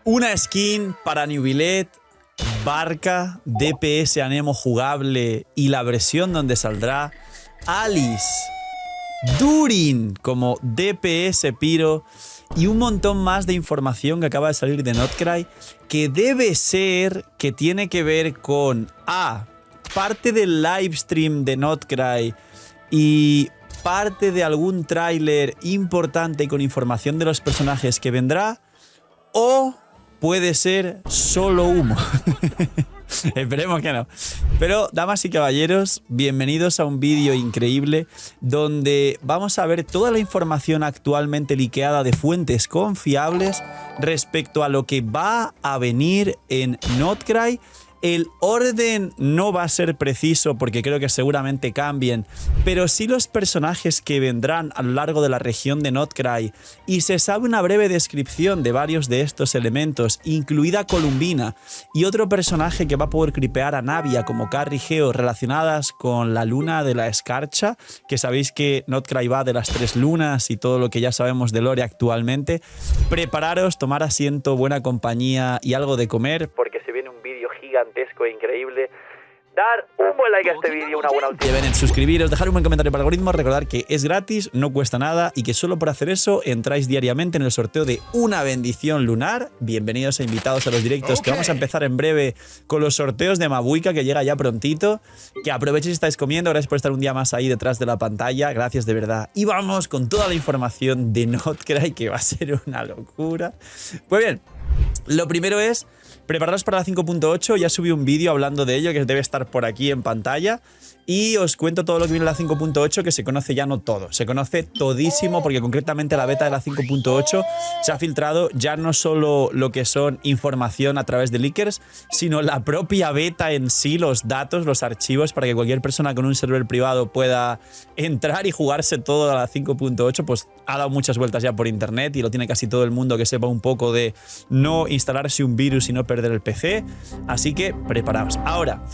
Una skin para Neuvillette, Barca, DPS Anemo jugable y la versión donde saldrá Alice, Durin como DPS Pyro y un montón más de información que acaba de salir de Notcry que debe ser que tiene que ver con parte del livestream de Notcry y parte de algún tráiler importante con información de los personajes que vendrá, o puede ser solo humo. Esperemos que no. Pero, damas y caballeros, bienvenidos a un vídeo increíble donde vamos a ver toda la información actualmente liqueada de fuentes confiables respecto a lo que va a venir en Notcry. El orden no va a ser preciso porque creo que seguramente cambien, pero sí los personajes que vendrán a lo largo de la región de Notcry, y se sabe una breve descripción de varios de estos elementos, incluida Columbina y otro personaje que va a poder creepear a Navia como Carry Geo relacionadas con la luna de la escarcha, que sabéis que Notcry va de las 3 lunas y todo lo que ya sabemos de lore actualmente. Prepararos, tomar asiento, buena compañía y algo de comer, porque se viene un vídeo gigantesco e increíble. Dar un buen like a este vídeo, una buena última. Deben suscribiros, dejar un buen comentario para el algoritmo, recordar que es gratis, no cuesta nada y que solo por hacer eso entráis diariamente en el sorteo de una bendición lunar. Bienvenidos e invitados a los directos que vamos a empezar en breve con los sorteos de Mabuika, que llega ya prontito. Que aprovechéis si estáis comiendo, gracias por estar un día más ahí detrás de la pantalla, gracias de verdad. Y vamos con toda la información de Notcry, que va a ser una locura. Pues bien, lo primero es prepararos para la 5.8, ya subí un vídeo hablando de ello que debe estar por aquí en pantalla y os cuento todo lo que viene en la 5.8, que se conoce ya no todo, se conoce todísimo porque concretamente la beta de la 5.8 se ha filtrado ya no solo lo que son información a través de leakers, sino la propia beta en sí, los datos, los archivos, para que cualquier persona con un server privado pueda entrar y jugarse todo a la 5.8, pues ha dado muchas vueltas ya por internet y lo tiene casi todo el mundo que sepa un poco de no instalarse un virus y no perder el PC, así que preparaos. Ahora,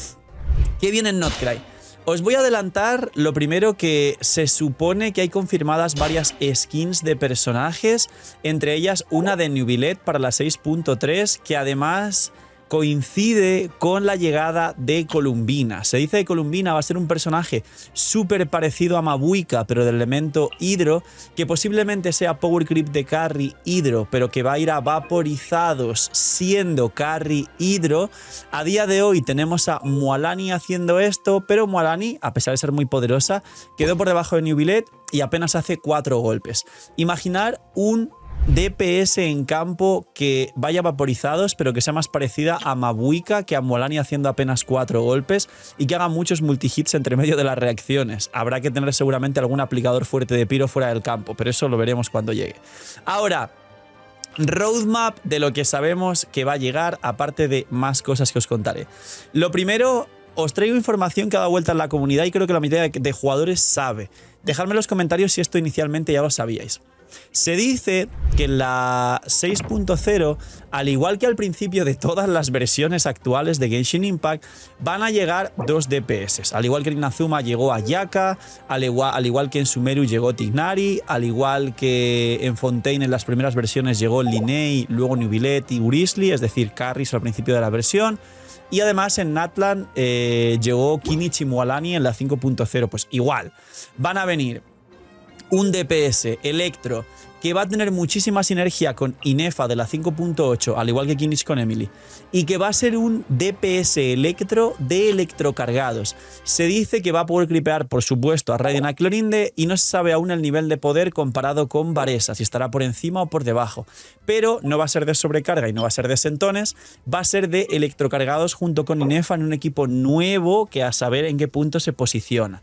¿qué viene en Notcry? Os voy a adelantar lo primero, que se supone que hay confirmadas varias skins de personajes, entre ellas una de Neuvillette para la 6.3, que además coincide con la llegada de Columbina. Se dice que Columbina va a ser un personaje súper parecido a Mabuika, pero del elemento hidro, que posiblemente sea power creep de carry hidro, pero que va a ir a vaporizados siendo carry hidro. A día de hoy tenemos a Mualani haciendo esto, pero Mualani, a pesar de ser muy poderosa, quedó por debajo de Neuvillette y apenas hace 4 golpes. Imaginar un DPS en campo que vaya vaporizados, pero que sea más parecida a Mabuika que a Mualani haciendo apenas 4 golpes y que haga muchos multihits entre medio de las reacciones. Habrá que tener seguramente algún aplicador fuerte de pyro fuera del campo, pero eso lo veremos cuando llegue. Ahora, roadmap de lo que sabemos que va a llegar, aparte de más cosas que os contaré. Lo primero, os traigo información que ha dado vuelta en la comunidad y creo que la mayoría de jugadores sabe. Dejadme en los comentarios si esto inicialmente ya lo sabíais. Se dice que en la 6.0, al igual que al principio de todas las versiones actuales de Genshin Impact, van a llegar 2 DPS. Al igual que en Inazuma llegó Ayaka, al igual que en Sumeru llegó Tignari, al igual que en Fontaine en las primeras versiones llegó Linnea, luego Neuvillette y Wriothesley, es decir, carries al principio de la versión. Y además en Natlan llegó Kinich y Mualani en la 5.0. Pues igual, van a venir un DPS Electro que va a tener muchísima sinergia con Inefa de la 5.8, al igual que Kinich con Emily, y que va a ser un DPS Electro de electrocargados. Se dice que va a poder creepear, por supuesto, a Raiden, a Clorinde, y no se sabe aún el nivel de poder comparado con Varesa, si estará por encima o por debajo. Pero no va a ser de sobrecarga y no va a ser de sentones, va a ser de electrocargados junto con Inefa en un equipo nuevo que a saber en qué punto se posiciona.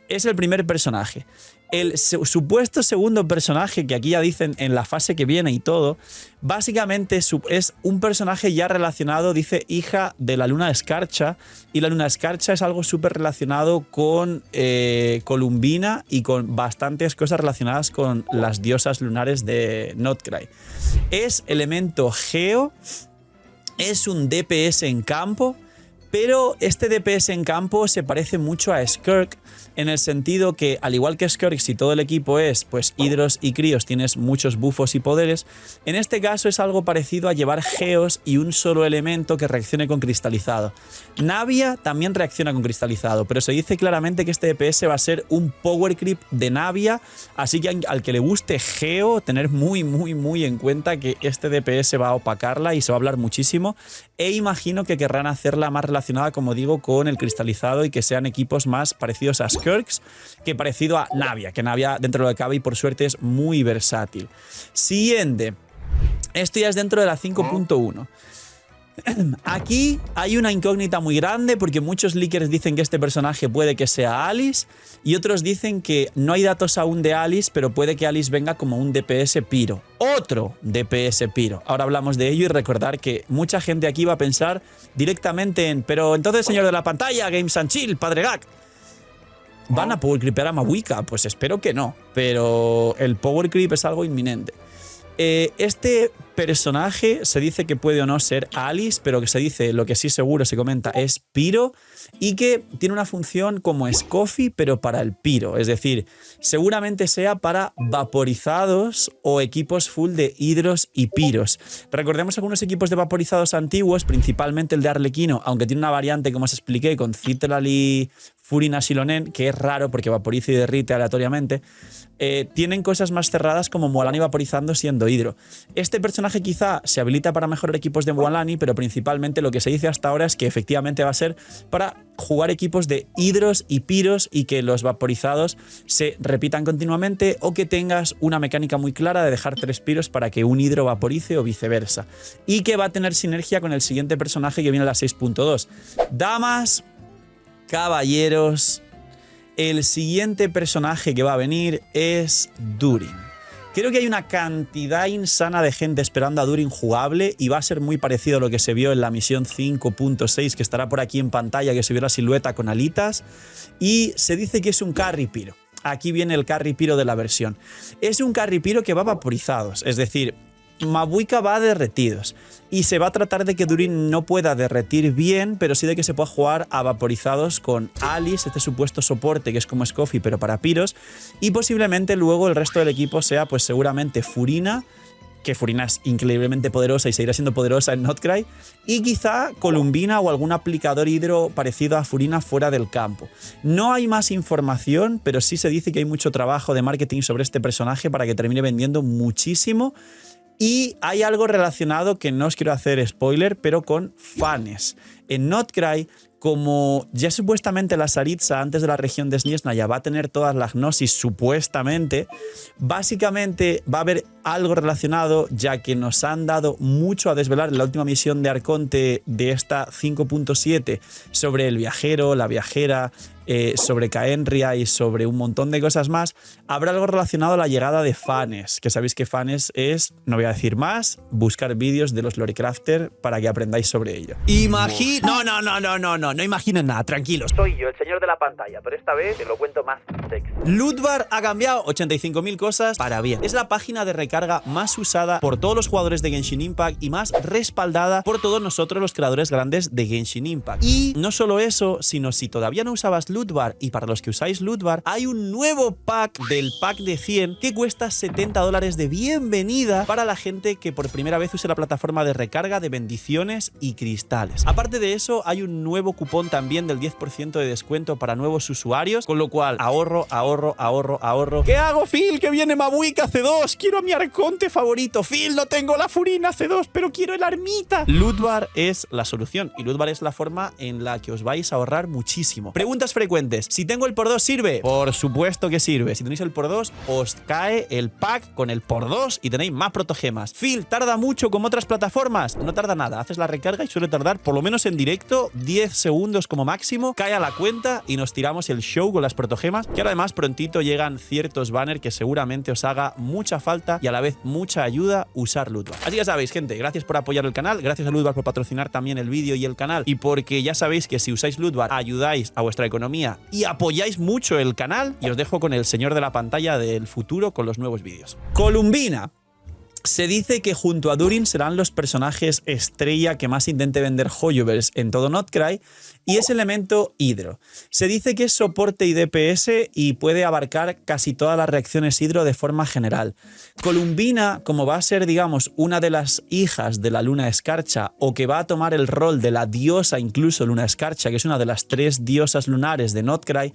Es el primer personaje. El supuesto segundo personaje, que aquí ya dicen en la fase que viene y todo, básicamente es un personaje ya relacionado, dice, hija de la luna escarcha, y la luna escarcha es algo súper relacionado con Columbina y con bastantes cosas relacionadas con las diosas lunares de Notcry. Es elemento geo, es un DPS en campo, Pero este DPS en campo se parece mucho a Skirk en el sentido que, al igual que Skirk, si todo el equipo es pues hidros y críos, tienes muchos buffos y poderes, en este caso es algo parecido a llevar geos y un solo elemento que reaccione con cristalizado. Navia también reacciona con cristalizado, pero se dice claramente que este DPS va a ser un power creep de Navia, así que al que le guste geo, tener muy en cuenta que este DPS va a opacarla y se va a hablar muchísimo, e imagino que querrán hacerla más relacionada, como digo, con el cristalizado y que sean equipos más parecidos a Skirks que parecido a Navia, que Navia dentro de lo que cabe y por suerte es muy versátil. Siguiente. Esto ya es dentro de la 5.1. Aquí hay una incógnita muy grande porque muchos leakers dicen que este personaje puede que sea Alice y otros dicen que no hay datos aún de Alice, pero puede que Alice venga como un DPS piro. Otro DPS piro. Ahora hablamos de ello y recordar que mucha gente aquí va a pensar directamente en pero entonces, señor de la pantalla, Games and Chill, Padre Gak, ¿van a power creepear a Mavuika? Pues espero que no, pero el power creep es algo inminente. Este personaje se dice que puede o no ser Alice, pero que se dice, lo que sí seguro se comenta, es piro y que tiene una función como Scoffy, pero para el piro. Es decir, seguramente sea para vaporizados o equipos full de hidros y piros. Recordemos algunos equipos de vaporizados antiguos, principalmente el de Arlequino, aunque tiene una variante, como os expliqué, con Citral y Furina Silonen, que es raro porque vaporiza y derrite aleatoriamente. Tienen cosas más cerradas como Mualani vaporizando siendo hidro. Este personaje quizá se habilita para mejorar equipos de Mualani, pero principalmente lo que se dice hasta ahora es que efectivamente va a ser para jugar equipos de hidros y piros y que los vaporizados se repitan continuamente o que tengas una mecánica muy clara de dejar 3 piros para que un hidro vaporice o viceversa. Y que va a tener sinergia con el siguiente personaje que viene a la 6.2. Damas, caballeros, el siguiente personaje que va a venir es Durin. Creo que hay una cantidad insana de gente esperando a Durin jugable y va a ser muy parecido a lo que se vio en la misión 5.6, que estará por aquí en pantalla, que se vio la silueta con alitas, y se dice que es un carry piro. Aquí viene el carry piro de la versión. Es un carry piro que va vaporizados, es decir, Mavuika va a derretidos y se va a tratar de que Durin no pueda derretir bien, pero sí de que se pueda jugar a vaporizados con Alice, este supuesto soporte que es como Scoffy pero para piros, y posiblemente luego el resto del equipo sea pues seguramente Furina, que Furina es increíblemente poderosa y seguirá siendo poderosa en Notcry, y quizá Columbina o algún aplicador hidro parecido a Furina fuera del campo. No hay más información, pero sí se dice que hay mucho trabajo de marketing sobre este personaje para que termine vendiendo muchísimo. Y hay algo relacionado que no os quiero hacer spoiler, pero con fans. En Notcry, como ya supuestamente la Saritza antes de la región de Sniesnaya va a tener todas las gnosis supuestamente, básicamente va a haber algo relacionado, ya que nos han dado mucho a desvelar en la última misión de Arconte de esta 5.7 sobre el viajero, la viajera, sobre Caenria y sobre un montón de cosas más. Habrá algo relacionado a la llegada de fans, que sabéis que fans es, no voy a decir más, buscar vídeos de los Lorecrafter para que aprendáis sobre ello. No imaginen nada, tranquilos. Soy yo, el señor de la pantalla, pero esta vez te lo cuento más sexy. Lootbar ha cambiado 85.000 cosas para bien. Es la página de recarga más usada por todos los jugadores de Genshin Impact y más respaldada por todos nosotros los creadores grandes de Genshin Impact. Y no solo eso, sino si todavía no usabas Lootbar, y para los que usáis Lootbar, hay un nuevo pack del pack de 100 que cuesta $70 de bienvenida para la gente que por primera vez use la plataforma de recarga de bendiciones y cristales. Aparte de eso, hay un nuevo cupón también del 10% de descuento para nuevos usuarios, con lo cual ahorro. ¿Qué hago, Phil? Que viene Mavuika C2, quiero a mi arconte favorito. Phil, no tengo la Furina C2, pero quiero el armita. Lootbar es la solución y Lootbar es la forma en la que os vais a ahorrar muchísimo. Preguntas frecuentes: si tengo el por 2, ¿sirve? Por supuesto que sirve. Si tenéis el por 2, os cae el pack con el por 2 y tenéis más protogemas. Phil, ¿tarda mucho como otras plataformas? No tarda nada, haces la recarga y suele tardar, por lo menos en directo, 10 segundos como máximo, cae a la cuenta y nos tiramos el show con las protogemas, que ahora además prontito llegan ciertos banners que seguramente os haga mucha falta y a la vez mucha ayuda usar Lootbar. Así que ya sabéis, gente, gracias por apoyar el canal, gracias a Lootbar por patrocinar también el vídeo y el canal, y porque ya sabéis que si usáis Lootbar ayudáis a vuestra economía y apoyáis mucho el canal. Y os dejo con el señor de la pantalla del futuro con los nuevos vídeos. Columbina. Se dice que junto a Durin serán los personajes estrella que más intente vender Hoyoverse en todo Notcry, y es elemento hidro. Se dice que es soporte y DPS y puede abarcar casi todas las reacciones hidro de forma general. Columbina, como va a ser, digamos, una de las hijas de la Luna Escarcha, o que va a tomar el rol de la diosa incluso Luna Escarcha, que es una de las 3 diosas lunares de Notcry,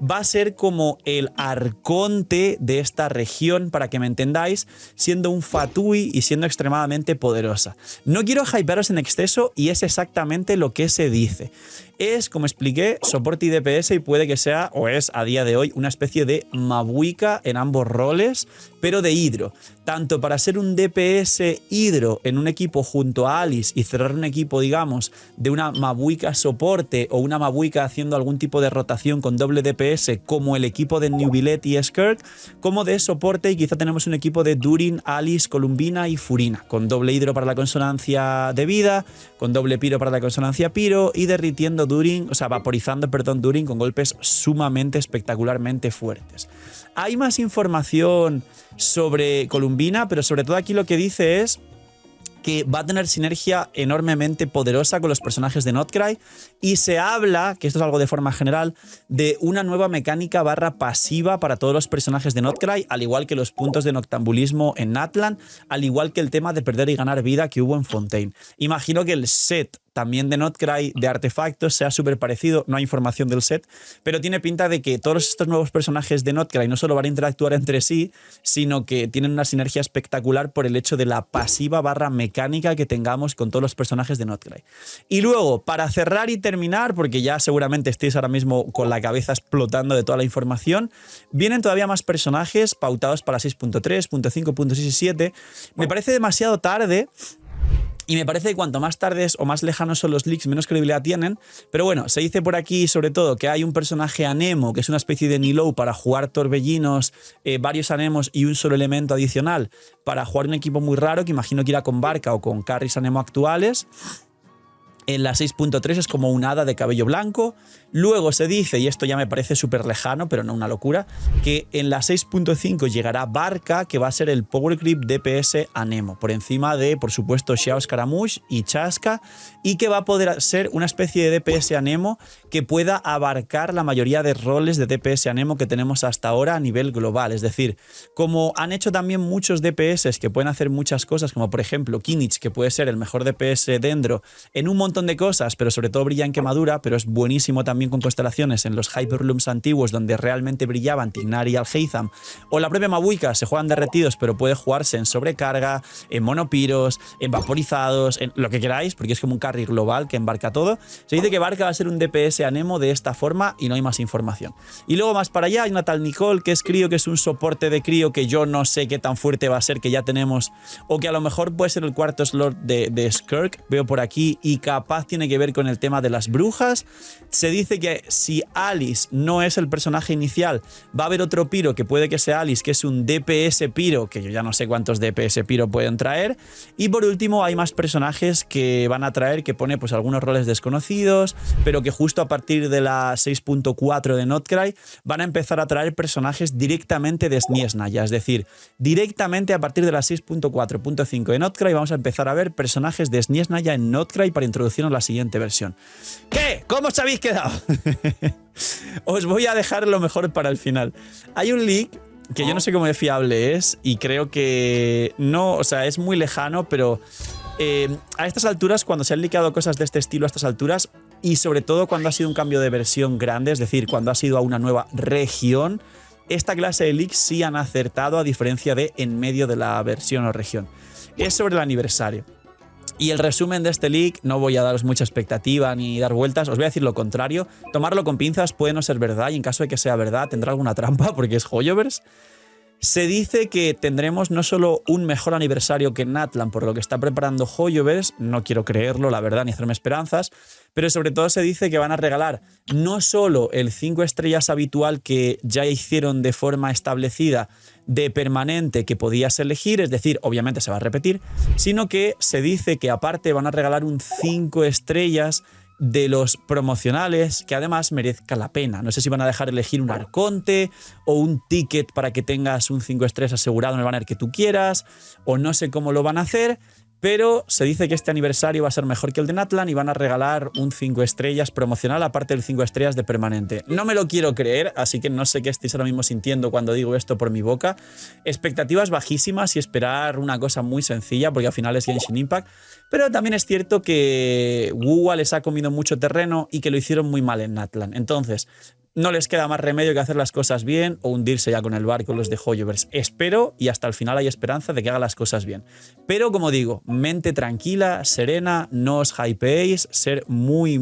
va a ser como el arconte de esta región, para que me entendáis, siendo un fatui y siendo extremadamente poderosa. No quiero hypearos en exceso y es exactamente lo que se dice. Es, como expliqué, soporte y DPS, y puede que sea, o es a día de hoy, una especie de Mabuika en ambos roles, pero de hidro. Tanto para ser un DPS hidro en un equipo junto a Alice y cerrar un equipo, digamos, de una Mabuika soporte o una Mabuika haciendo algún tipo de rotación con doble DPS, como el equipo de Nubilet y Skirk, como de soporte, y quizá tenemos un equipo de Durin, Alice, Columbina y Furina, con doble hidro para la consonancia de vida, con doble piro para la consonancia piro, y derritiendo Durin, o sea, vaporizando, perdón, Durin con golpes sumamente espectacularmente fuertes. Hay más información sobre Columbina, pero sobre todo aquí lo que dice es que va a tener sinergia enormemente poderosa con los personajes de Notcry, y se habla, que esto es algo de forma general, de una nueva mecánica / pasiva para todos los personajes de Notcry, al igual que los puntos de noctambulismo en Natlan, al igual que el tema de perder y ganar vida que hubo en Fontaine. Imagino que el set también de Notcry de artefactos sea súper parecido, no hay información del set, pero tiene pinta de que todos estos nuevos personajes de Notcry no solo van a interactuar entre sí, sino que tienen una sinergia espectacular por el hecho de la pasiva / mecánica que tengamos con todos los personajes de Notcry. Y luego, para cerrar y terminar, porque ya seguramente estéis ahora mismo con la cabeza explotando de toda la información, vienen todavía más personajes pautados para 6.3, 6.5, 6 y 7. Me parece demasiado tarde. Y me parece que cuanto más tardes o más lejanos son los leaks, menos credibilidad tienen. Pero bueno, se dice por aquí sobre todo que hay un personaje Anemo, que es una especie de Nilou para jugar torbellinos, varios Anemos y un solo elemento adicional para jugar un equipo muy raro, que imagino que irá con Barca o con carries Anemo actuales. En la 6.3 es como un hada de cabello blanco. Luego se dice, y esto ya me parece súper lejano, pero no una locura, que en la 6.5 llegará Barca, que va a ser el Power Grip DPS Anemo, por encima de, por supuesto, Xiao Scaramouche y Chaska, y que va a poder ser una especie de DPS Anemo que pueda abarcar la mayoría de roles de DPS Anemo que tenemos hasta ahora a nivel global. Es decir, como han hecho también muchos DPS que pueden hacer muchas cosas, como por ejemplo Kinich, que puede ser el mejor DPS dendro en un montón de cosas, pero sobre todo brilla en quemadura, pero es buenísimo también con constelaciones en los Hyperlooms antiguos, donde realmente brillaban Tignari y Alheitham, o la propia Mabuika, se juegan derretidos, pero puede jugarse en sobrecarga, en monopiros, en vaporizados, en lo que queráis, porque es como un carry global que embarca todo. Se dice que Barca va a ser un DPS Anemo de esta forma y no hay más información. Y luego más para allá hay una tal Nicole, que es crío, que es un soporte de crío que yo no sé qué tan fuerte va a ser, que ya tenemos, o que a lo mejor puede ser el cuarto slot de Skirk, veo por aquí, y capaz tiene que ver con el tema de las brujas. Se dice que si Alice no es el personaje inicial, va a haber otro piro que puede que sea Alice, que es un DPS piro, que yo ya no sé cuántos DPS piro pueden traer. Y por último hay más personajes que van a traer, que pone pues algunos roles desconocidos, pero que justo a partir de la 6.4 de Notcry van a empezar a traer personajes directamente de Sniesnaya, es decir, directamente a partir de la 6.4.5 de Notcry vamos a empezar a ver personajes de Sniesnaya en Notcry para introducirnos la siguiente versión. ¿Qué? ¿Cómo os habéis quedado? Os voy a dejar lo mejor para el final. Hay un leak que yo no sé cómo de fiable es, y creo que no, o sea, es muy lejano, pero a estas alturas, cuando se han liqueado cosas de este estilo a estas alturas, y sobre todo cuando ha sido un cambio de versión grande, es decir, cuando ha sido a una nueva región, esta clase de leaks sí han acertado, a diferencia de en medio de la versión o región. Es sobre el aniversario. Y el resumen de este leak, no voy a daros mucha expectativa ni dar vueltas, os voy a decir lo contrario. Tomarlo con pinzas, puede no ser verdad, y en caso de que sea verdad tendrá alguna trampa porque es Hoyoverse. Se dice que tendremos no solo un mejor aniversario que Natlan por lo que está preparando Hoyoverse, no quiero creerlo, la verdad, ni hacerme esperanzas, pero sobre todo se dice que van a regalar no solo el 5 estrellas habitual que ya hicieron de forma establecida de permanente que podías elegir, es decir, obviamente se va a repetir, sino que se dice que aparte van a regalar un 5 estrellas de los promocionales que además merezca la pena. No sé si van a dejar elegir un arconte o un ticket para que tengas un 5 estrellas asegurado en el banner que tú quieras, o no sé cómo lo van a hacer, pero se dice que este aniversario va a ser mejor que el de Natlan y van a regalar un 5 estrellas promocional aparte del 5 estrellas de permanente. No me lo quiero creer, así que no sé qué estáis ahora mismo sintiendo cuando digo esto por mi boca. Expectativas bajísimas y esperar una cosa muy sencilla porque al final es Genshin Impact, pero también es cierto que WoW les ha comido mucho terreno y que lo hicieron muy mal en Natlan. Entonces, no les queda más remedio que hacer las cosas bien o hundirse ya con el barco los de Hoyoverse. Espero y hasta el final hay esperanza de que haga las cosas bien. Pero como digo, mente tranquila, serena, no os hypeéis, ser muy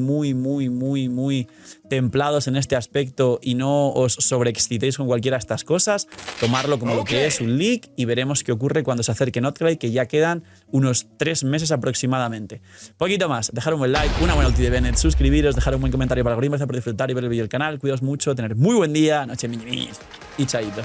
templados en este aspecto y no os sobreexcitéis con cualquiera de estas cosas. Tomarlo como lo que es, un leak, y veremos qué ocurre cuando se acerque Notclay, que ya quedan unos 3 meses aproximadamente. Poquito más, dejar un buen like, una buena ulti de Bennett, suscribiros, dejar un buen comentario para el algoritmo, gracias por disfrutar y ver el vídeo del canal. Cuidaos mucho, tener muy buen día, noche, y chaito.